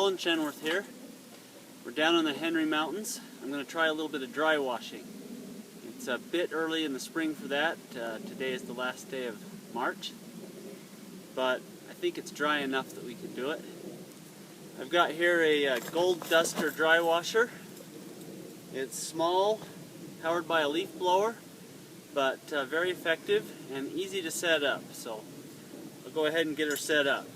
Alan Chenworth here. We're down in the Henry Mountains. I'm going to try a little bit of dry washing. It's a bit early in the spring for that. Today is the last day of March, but I think it's dry enough that we can do it. I've got here a gold duster dry washer. It's small, powered by a leaf blower, but very effective and easy to set up. So I'll go ahead and get her set up.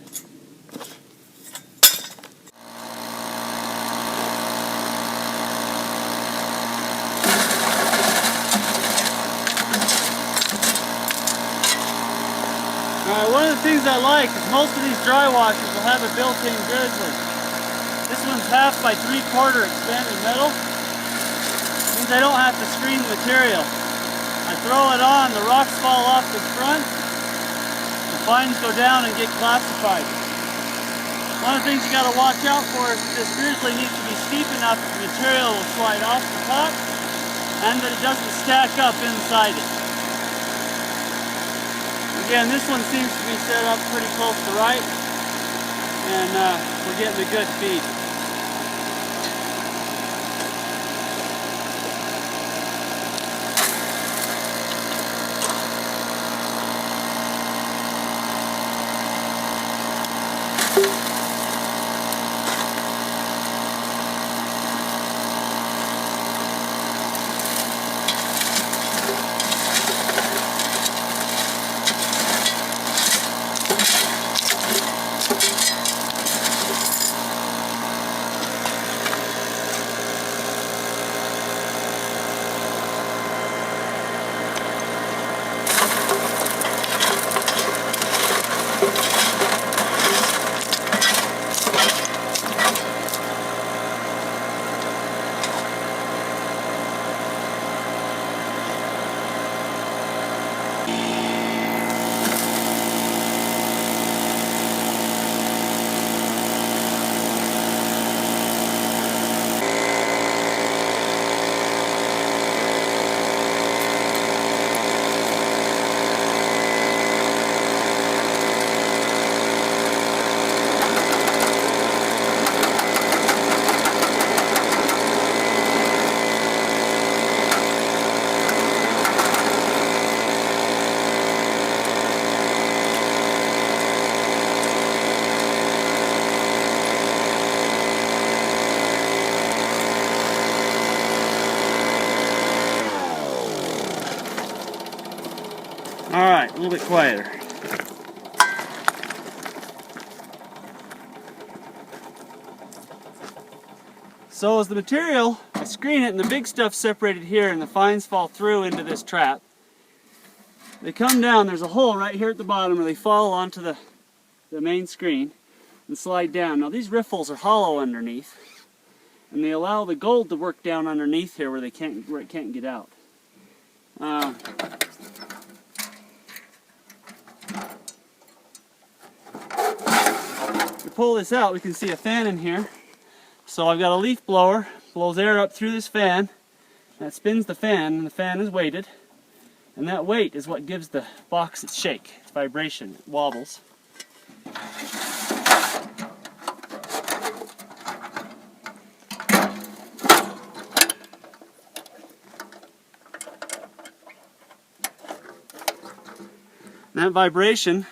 One of the things I like is most of these dry washers will have a built-in grizzly. This one's 1/2 by 3/4 expanded metal. Means I don't have to screen the material. I throw it on, the rocks fall off the front, the fines go down and get classified. One of the things you got to watch out for is that this grizzly needs to be steep enough that the material will slide off the top and that it doesn't stack up inside it. Again, this one seems to be set up pretty close to right, and we're getting a good feed. Alright, a little bit quieter. So as the material, I screen it and the big stuff's separated here and the fines fall through into this trap. They come down, there's a hole right here at the bottom where they fall onto the main screen and slide down. Now these riffles are hollow underneath and they allow the gold to work down underneath here where it can't get out. Pull this out, we can see a fan in here. So I've got a leaf blower, blows air up through this fan, that spins the fan, and the fan is weighted. And that weight is what gives the box its shake, its vibration, it wobbles. And that vibration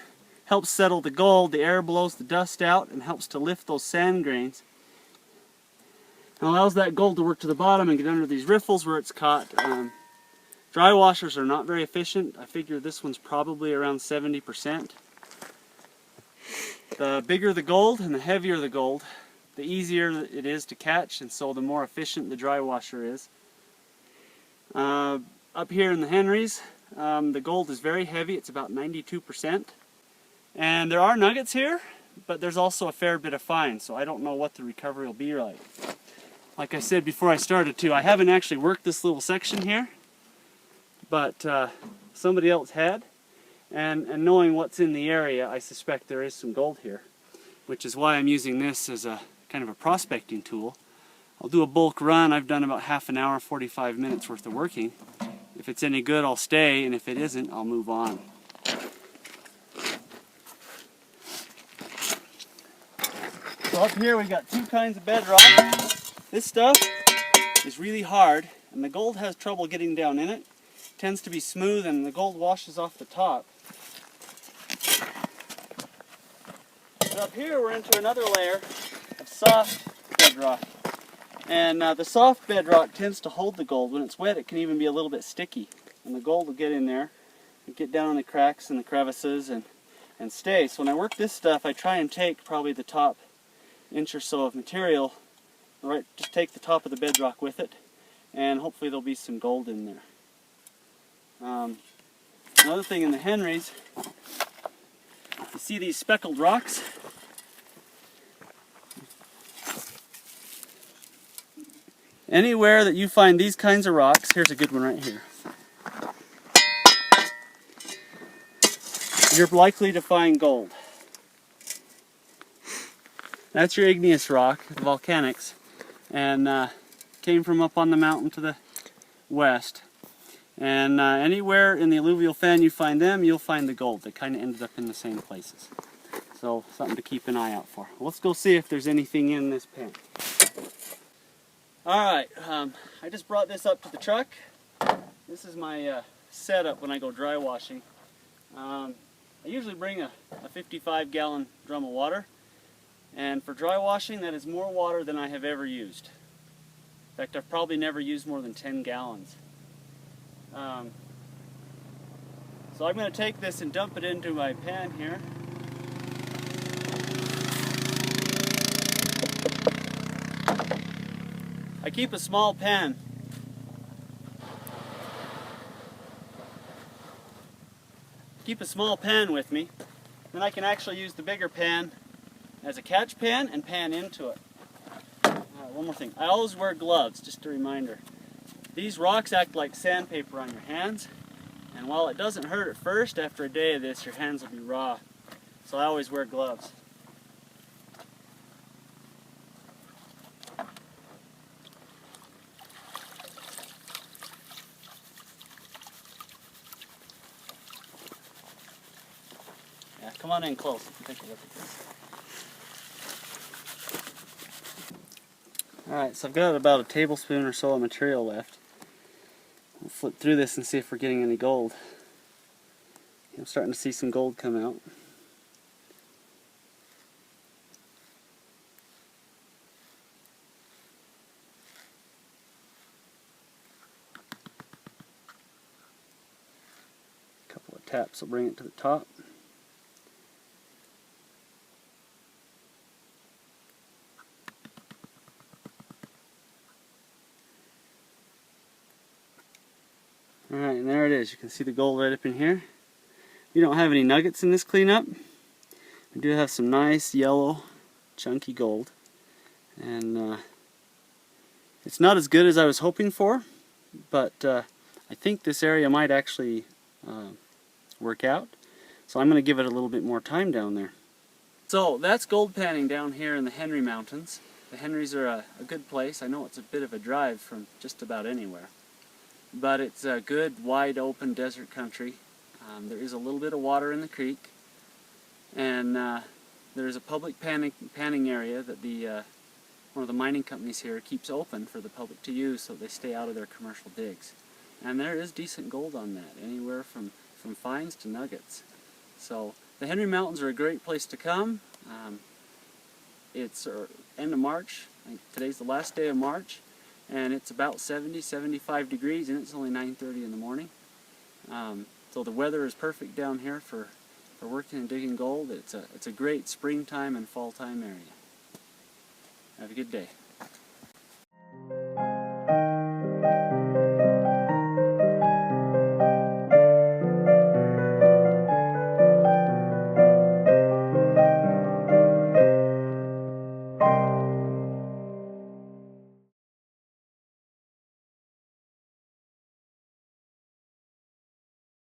helps settle the gold, the air blows the dust out and helps to lift those sand grains. And allows that gold to work to the bottom and get under these riffles where it's caught. Dry washers are not very efficient. I figure this one's probably around 70%. The bigger the gold and the heavier the gold, the easier it is to catch, and so the more efficient the dry washer is. Up here in the Henrys, the gold is very heavy, it's about 92%. And there are nuggets here, but there's also a fair bit of fine, so I don't know what the recovery will be like. Like I said before I started too, I haven't actually worked this little section here, but somebody else had. And knowing what's in the area, I suspect there is some gold here, which is why I'm using this as a kind of a prospecting tool. I'll do a bulk run. I've done about half an hour, 45 minutes worth of working. If it's any good, I'll stay, and if it isn't, I'll move on. So up here we got two kinds of bedrock. This stuff is really hard, and the gold has trouble getting down in it. It tends to be smooth, and the gold washes off the top. But up here we're into another layer of soft bedrock. And the soft bedrock tends to hold the gold. When it's wet, it can even be a little bit sticky. And the gold will get in there, and get down in the cracks and the crevices and stay. So when I work this stuff, I try and take probably the top inch or so of material, right, just take the top of the bedrock with it, and hopefully there'll be some gold in there. Another thing in the Henrys, you see these speckled rocks? Anywhere that you find these kinds of rocks, here's a good one right here. You're likely to find gold. That's your igneous rock, the volcanics, and came from up on the mountain to the west. And anywhere in the alluvial fan you find them, you'll find the gold. They kind of ended up in the same places. So something to keep an eye out for. Let's go see if there's anything in this pan. Alright, I just brought this up to the truck. This is my setup when I go dry washing. I usually bring a 55-gallon drum of water, and for dry washing that is more water than I have ever used. In fact, I've probably never used more than 10 gallons. So I'm going to take this and dump it into my pan here. I keep a small pan. Keep a small pan with me. Then I can actually use the bigger pan as a catch pan and pan into it. One more thing. I always wear gloves, just a reminder. These rocks act like sandpaper on your hands, and while it doesn't hurt at first, after a day of this, your hands will be raw. So I always wear gloves. Yeah, come on in close. Take a look at this. Alright, so I've got about a tablespoon or so of material left. We'll flip through this and see if we're getting any gold. I'm starting to see some gold come out. A couple of taps will bring it to the top. Alright, and there it is. You can see the gold right up in here. We don't have any nuggets in this cleanup. We do have some nice yellow, chunky gold. And it's not as good as I was hoping for, but I think this area might actually work out. So I'm going to give it a little bit more time down there. So that's gold panning down here in the Henry Mountains. The Henrys are a good place. I know it's a bit of a drive from just about anywhere. But it's a good, wide open desert country. There is a little bit of water in the creek, and there's a public panning area that one of the mining companies here keeps open for the public to use, so they stay out of their commercial digs. And there is decent gold on that, anywhere from fines to nuggets. So the Henry Mountains are a great place to come. It's end of March. I think today's the last day of March. And it's about 70-75 degrees, and it's only 9:30 in the morning. So the weather is perfect down here for working and digging gold. It's a great springtime and fall time area. Have a good day.